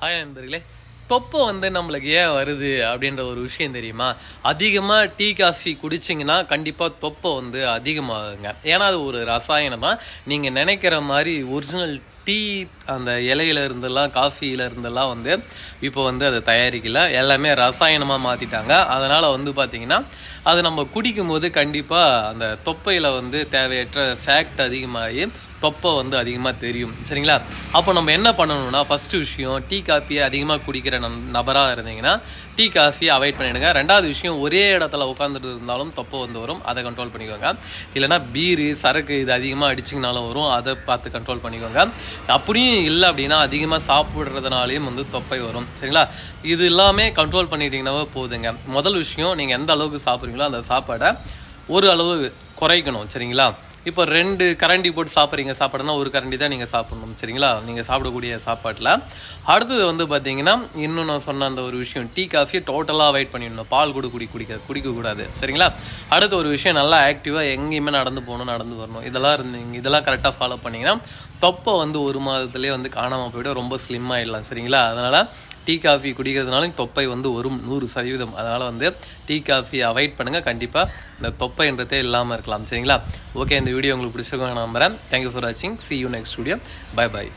Hi நண்பர்களே, தொப்பை நம்மளுக்கு ஏன் வருது அப்படின்ற ஒரு விஷயம் தெரியுமா? அதிகமாக டீ காஃபி குடிச்சிங்கன்னா கண்டிப்பாக தொப்பை அதிகமாகுங்க. ஏன்னா அது ஒரு ரசாயனம் தான். நீங்கள் நினைக்கிற மாதிரி ஒரிஜினல் டீ அந்த இலையில இருந்தெல்லாம் காஃபியில இருந்தெல்லாம் இப்போ அதை தயாரிக்கல, எல்லாமே ரசாயனமாக மாற்றிட்டாங்க. அதனால் பார்த்தீங்கன்னா அது நம்ம குடிக்கும் போது கண்டிப்பாக அந்த தொப்பையில் தேவையற்ற ஃபேக்ட் அதிகமாகி தொப்பை அதிகமாக தெரியும். சரிங்களா? அப்போ நம்ம என்ன பண்ணணும்னா, ஃபஸ்ட்டு விஷயம், டீ காஃபியை அதிகமாக குடிக்கிற நபராக இருந்தீங்கன்னா டீ காஃபியை அவாய்ட் பண்ணிவிடுங்க. ரெண்டாவது விஷயம், ஒரே இடத்துல உட்காந்துட்டு இருந்தாலும் தொப்பை வரும், அதை கண்ட்ரோல் பண்ணிக்கோங்க. இல்லைனா பீரு சரக்கு இது அதிகமாக அடிச்சிங்கனாலும் வரும், அதை பார்த்து கண்ட்ரோல் பண்ணிக்கோங்க. அப்படியும் இல்லை அப்படின்னா அதிகமாக சாப்பிட்றதுனாலையும் தொப்பை வரும். சரிங்களா? இது எல்லாமே கண்ட்ரோல் பண்ணிட்டீங்கன்னாவே போதுங்க. முதல் விஷயம், நீங்கள் எந்த அளவுக்கு சாப்பிட்றீங்களோ அந்த சாப்பாடை ஒரு அளவு குறைக்கணும். சரிங்களா? இப்போ 2 கரண்டி போட்டு சாப்பிட்றீங்க சாப்பாடுனா ஒரு கரண்டி தான் நீங்கள் சாப்பிட்ணும். சரிங்களா? நீங்கள் சாப்பிடக்கூடிய சாப்பாட்டில். அடுத்தது பார்த்தீங்கன்னா, இன்னும் நான் சொன்ன அந்த ஒரு விஷயம், டீ காஃபியை டோட்டலாக அவாய்ட் பண்ணிடணும். பால் கூட குடிக்கக்கூடாது. சரிங்களா? அடுத்த ஒரு விஷயம், நல்லா ஆக்டிவாக எங்கேயுமே நடந்து போகணும், நடந்து வரணும். இதெல்லாம் கரெக்டாக ஃபாலோ பண்ணிங்கன்னா தொப்பை ஒரு மாதத்துலேயே காணாமல் போய்ட்டு ரொம்ப ஸ்லிம் ஆகிடலாம். சரிங்களா? அதனால் டீ காஃபி குடிக்கிறதுனாலும் தொப்பை வரும் 100%. அதனால் டீ காஃபி அவாய்ட் பண்ணுங்கள். கண்டிப்பாக இந்த தொப்பைன்றதே இல்லாமல் இருக்கலாம். சரிங்களா? ஓகே, இந்த வீடியோ உங்களுக்கு பிடிச்சிருக்கோம் நான் நம்புறேன். தேங்க்யூ ஃபார் வாட்சிங். see you next video. Bye bye.